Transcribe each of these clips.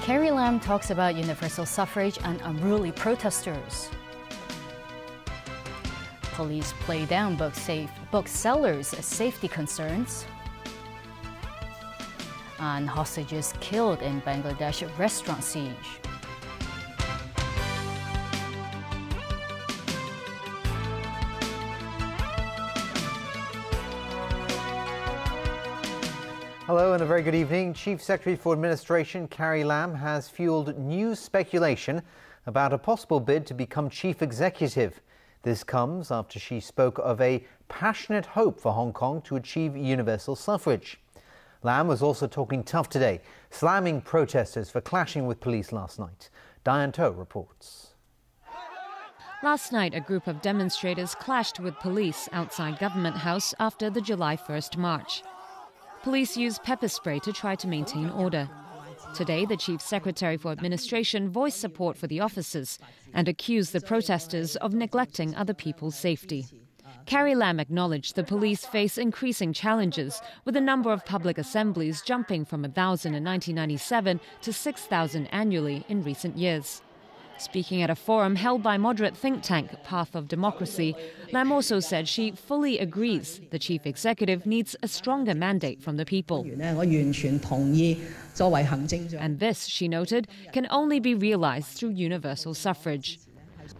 Carrie Lam talks about universal suffrage and unruly protesters. Police play down booksellers' safety concerns. And hostages killed in Bangladesh restaurant siege. Hello and a very good evening. Chief Secretary for Administration Carrie Lam has fueled new speculation about a possible bid to become chief executive. This comes after she spoke of a passionate hope for Hong Kong to achieve universal suffrage. Lam was also talking tough today, slamming protesters for clashing with police last night. Diane To reports. Last night, a group of demonstrators clashed with police outside Government House after the July 1st march. Police used pepper spray to try to maintain order. Today, the Chief Secretary for Administration voiced support for the officers and accused the protesters of neglecting other people's safety. Carrie Lam acknowledged the police face increasing challenges, with the number of public assemblies jumping from 1,000 in 1997 to 6,000 annually in recent years. Speaking at a forum held by moderate think tank Path of Democracy, Lam also said she fully agrees the chief executive needs a stronger mandate from the people. And this, she noted, can only be realized through universal suffrage.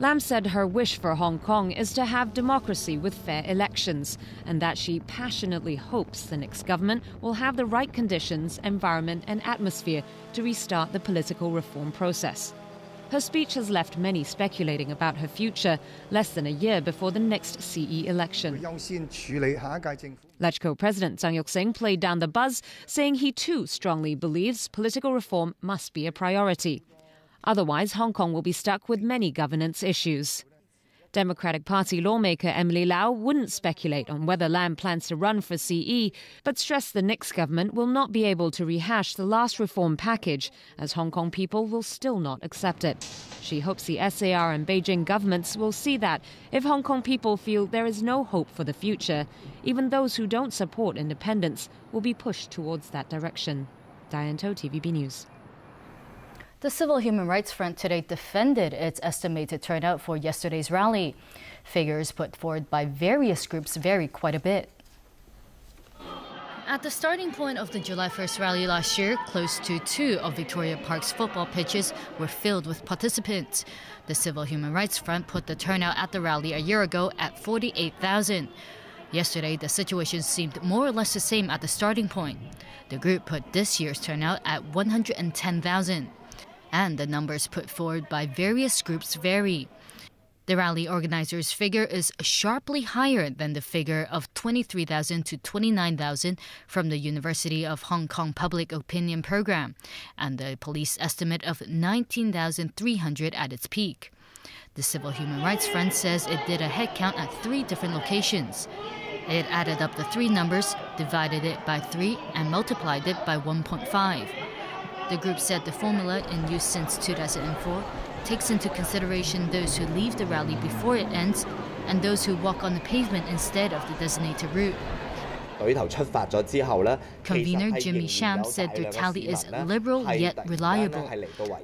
Lam said her wish for Hong Kong is to have democracy with fair elections, and that she passionately hopes the next government will have the right conditions, environment and atmosphere to restart the political reform process. Her speech has left many speculating about her future, less than a year before the next CE election. LegCo President Zhang Yuxing played down the buzz, saying he too strongly believes political reform must be a priority. Otherwise, Hong Kong will be stuck with many governance issues. Democratic Party lawmaker Emily Lau wouldn't speculate on whether Lam plans to run for CE, but stressed the next government will not be able to rehash the last reform package, as Hong Kong people will still not accept it. She hopes the SAR and Beijing governments will see that if Hong Kong people feel there is no hope for the future, even those who don't support independence will be pushed towards that direction. Diane To, TVB News. The Civil Human Rights Front today defended its estimated turnout for yesterday's rally. Figures put forward by various groups vary quite a bit. At the starting point of the July 1st rally last year, close to 2 of Victoria Park's football pitches were filled with participants. The Civil Human Rights Front put the turnout at the rally a year ago at 48,000. Yesterday, the situation seemed more or less the same at the starting point. The group put this year's turnout at 110,000. And the numbers put forward by various groups vary. The rally organizers' figure is sharply higher than the figure of 23,000 to 29,000 from the University of Hong Kong Public Opinion Program, and the police estimate of 19,300 at its peak. The Civil Human Rights Front says it did a head count at 3 different locations. It added up the 3 numbers, divided it by 3, and multiplied it by 1.5. The group said the formula, in use since 2004, takes into consideration those who leave the rally before it ends and those who walk on the pavement instead of the designated route. Convener Jimmy Sham said the tally is liberal yet reliable.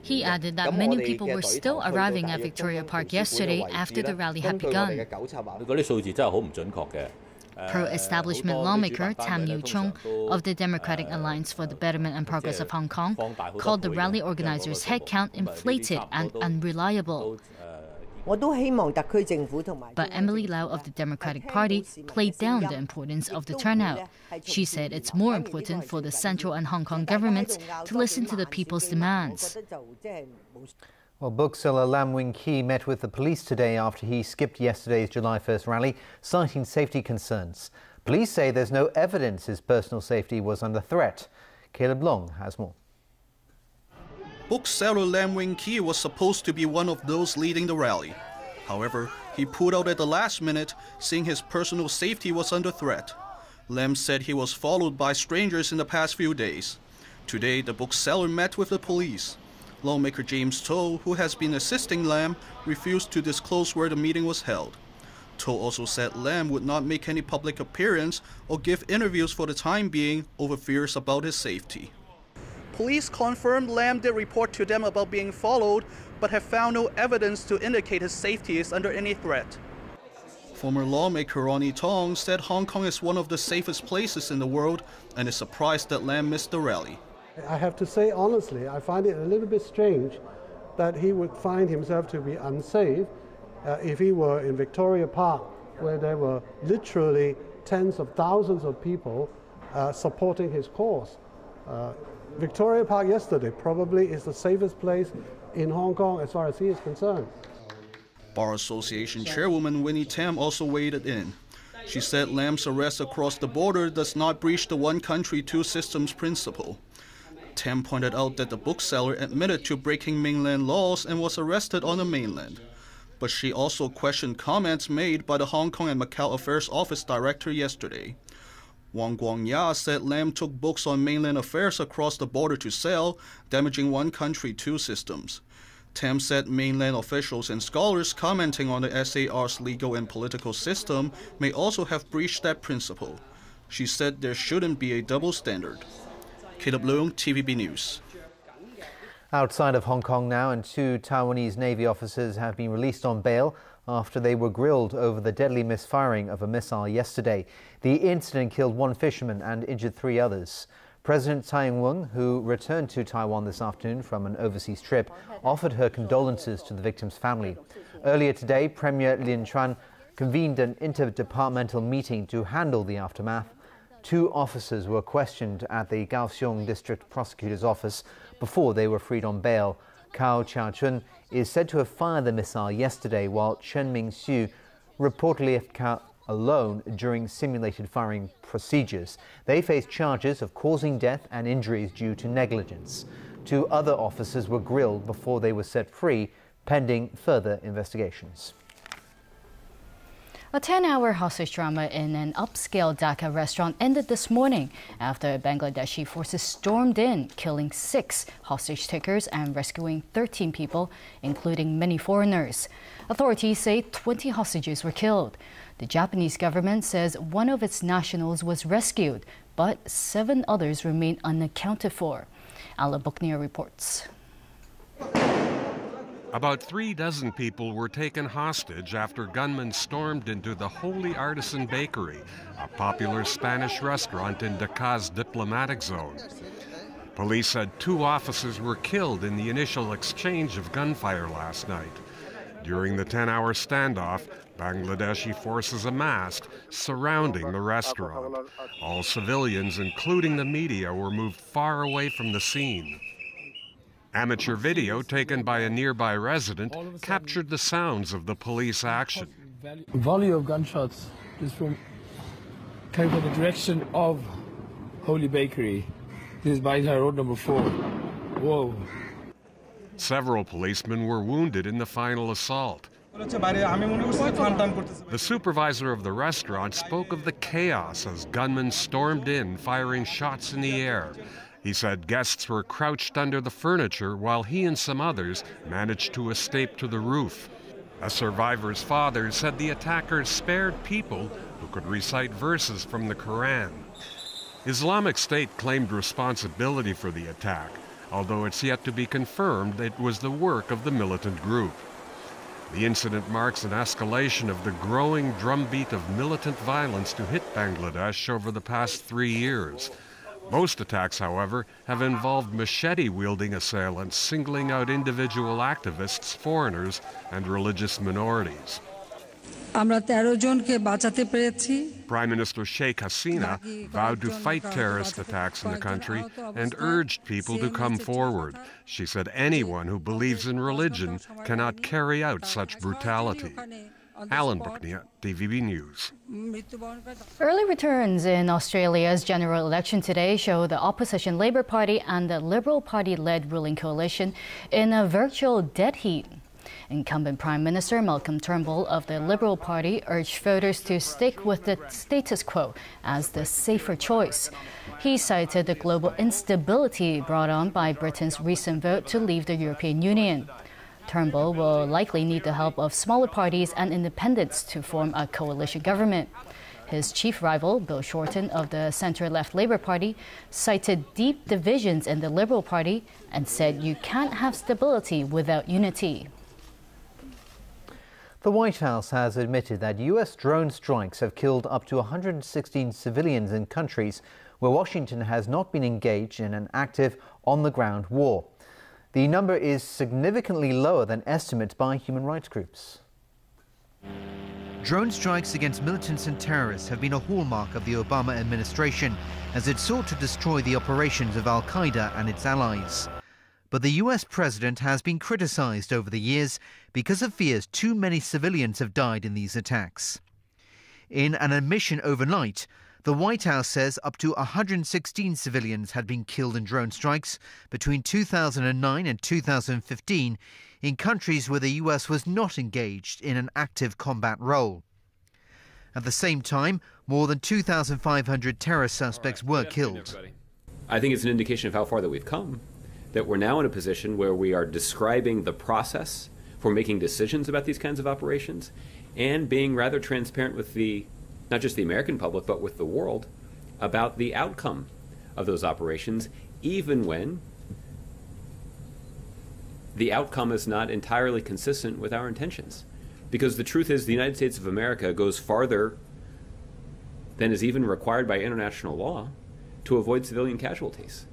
He added that many people were still arriving at Victoria Park yesterday after the rally had begun. Pro-establishment lawmaker Tam Yu Chung of the Democratic Alliance for the Betterment and Progress of Hong Kong called the rally organizers' headcount inflated and unreliable. But Emily Lau of the Democratic Party played down the importance of the turnout. She said it's more important for the central and Hong Kong governments to listen to the people's demands. Well, bookseller Lam Wing Kee met with the police today after he skipped yesterday's July 1st rally, citing safety concerns. Police say there's no evidence his personal safety was under threat. Caleb Leung has more. Bookseller Lam Wing Kee was supposed to be one of those leading the rally. However, he pulled out at the last minute, saying his personal safety was under threat. Lam said he was followed by strangers in the past few days. Today, the bookseller met with the police. Lawmaker James To, who has been assisting Lam, refused to disclose where the meeting was held. To also said Lam would not make any public appearance or give interviews for the time being over fears about his safety. Police confirmed Lam did report to them about being followed, but have found no evidence to indicate his safety is under any threat. Former lawmaker Ronnie Tong said Hong Kong is one of the safest places in the world and is surprised that Lam missed the rally. I have to say honestly, I find it a little bit strange that he would find himself to be unsafe if he were in Victoria Park, where there were literally tens of thousands of people supporting his cause. Victoria Park yesterday probably is the safest place in Hong Kong as far as he is concerned. Bar Association Chairwoman Winnie Tam also weighed in. She said Lam's arrest across the border does not breach the one country, two systems principle. Tam pointed out that the bookseller admitted to breaking mainland laws and was arrested on the mainland. But she also questioned comments made by the Hong Kong and Macau Affairs Office Director yesterday. Wang Guangya said Lam took books on mainland affairs across the border to sell, damaging one country, two systems. Tam said mainland officials and scholars commenting on the SAR's legal and political system may also have breached that principle. She said there shouldn't be a double standard. Leung, TVB News. Outside of Hong Kong now, and 2 Taiwanese Navy officers have been released on bail after they were grilled over the deadly misfiring of a missile yesterday. The incident killed 1 fisherman and injured 3 others. President Tsai Ing-wen, who returned to Taiwan this afternoon from an overseas trip, offered her condolences to the victim's family. Earlier today, Premier Lin Chuan convened an interdepartmental meeting to handle the aftermath. 2 officers were questioned at the Kaohsiung District Prosecutor's Office before they were freed on bail. Cao Chia-chun is said to have fired the missile yesterday, while Chen Ming-hsu reportedly left alone during simulated firing procedures. They face charges of causing death and injuries due to negligence. 2 other officers were grilled before they were set free, pending further investigations. A 10-hour hostage drama in an upscale Dhaka restaurant ended this morning after Bangladeshi forces stormed in, killing 6 hostage takers and rescuing 13 people, including many foreigners. Authorities say 20 hostages were killed. The Japanese government says one of its nationals was rescued, but 7 others remain unaccounted for. Alan Buknia reports. About 36 people were taken hostage after gunmen stormed into the Holy Artisan Bakery, a popular Spanish restaurant in Dhaka's diplomatic zone. Police said 2 officers were killed in the initial exchange of gunfire last night. During the 10-hour standoff, Bangladeshi forces amassed, surrounding the restaurant. All civilians, including the media, were moved far away from the scene. Amateur video taken by a nearby resident captured the sounds of the police action. A volley of gunshots came from the direction of Holy Bakery. This is Baisha Road number 4. Whoa. Several policemen were wounded in the final assault. The supervisor of the restaurant spoke of the chaos as gunmen stormed in, firing shots in the air. He said guests were crouched under the furniture while he and some others managed to escape to the roof. A survivor's father said the attackers spared people who could recite verses from the Quran. Islamic State claimed responsibility for the attack, although it's yet to be confirmed it was the work of the militant group. The incident marks an escalation of the growing drumbeat of militant violence to hit Bangladesh over the past 3 years. Most attacks, however, have involved machete-wielding assailants singling out individual activists, foreigners, and religious minorities. Prime Minister Sheikh Hasina vowed to fight terrorist attacks in the country and urged people to come forward. She said anyone who believes in religion cannot carry out such brutality. Alan Buknia, TVB News. Early returns in Australia's general election today show the opposition Labour Party and the Liberal Party-led ruling coalition in a virtual dead heat. Incumbent Prime Minister Malcolm Turnbull of the Liberal Party urged voters to stick with the status quo as the safer choice. He cited the global instability brought on by Britain's recent vote to leave the European Union. Turnbull will likely need the help of smaller parties and independents to form a coalition government. His chief rival, Bill Shorten of the centre-left Labour Party, cited deep divisions in the Liberal Party and said you can't have stability without unity. The White House has admitted that U.S. drone strikes have killed up to 116 civilians in countries where Washington has not been engaged in an active on-the-ground war. The number is significantly lower than estimates by human rights groups. Drone strikes against militants and terrorists have been a hallmark of the Obama administration as it sought to destroy the operations of al-Qaeda and its allies. But the US president has been criticized over the years because of fears too many civilians have died in these attacks. In an admission overnight, the White House says up to 116 civilians had been killed in drone strikes between 2009 and 2015 in countries where the US was not engaged in an active combat role. At the same time, more than 2,500 terrorist suspects were killed. I think it's an indication of how far that we've come, that we're now in a position where we are describing the process for making decisions about these kinds of operations and being rather transparent with not just the American public, but with the world about the outcome of those operations, even when the outcome is not entirely consistent with our intentions. Because the truth is the United States of America goes farther than is even required by international law to avoid civilian casualties.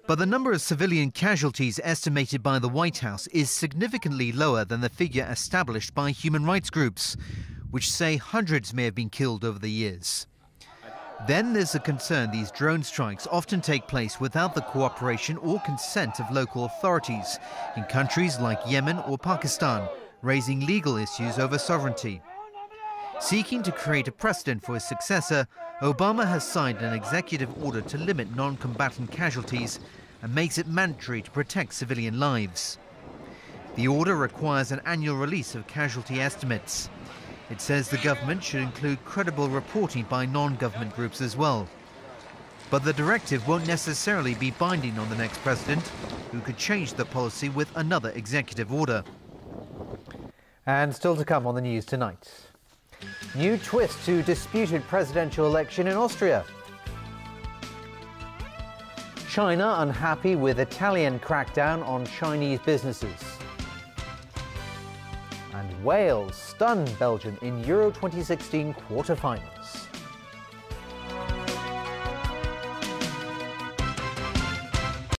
But the number of civilian casualties estimated by the White House is significantly lower than the figure established by human rights groups, which say hundreds may have been killed over the years. Then there's a concern these drone strikes often take place without the cooperation or consent of local authorities in countries like Yemen or Pakistan, raising legal issues over sovereignty. Seeking to create a precedent for his successor, Obama has signed an executive order to limit non-combatant casualties and makes it mandatory to protect civilian lives. The order requires an annual release of casualty estimates. It says the government should include credible reporting by non-government groups as well. But the directive won't necessarily be binding on the next president, who could change the policy with another executive order. And still to come on the news tonight. New twist to disputed presidential election in Austria. China unhappy with Italian crackdown on Chinese businesses. And Wales stunned Belgium in Euro 2016 quarter-finals.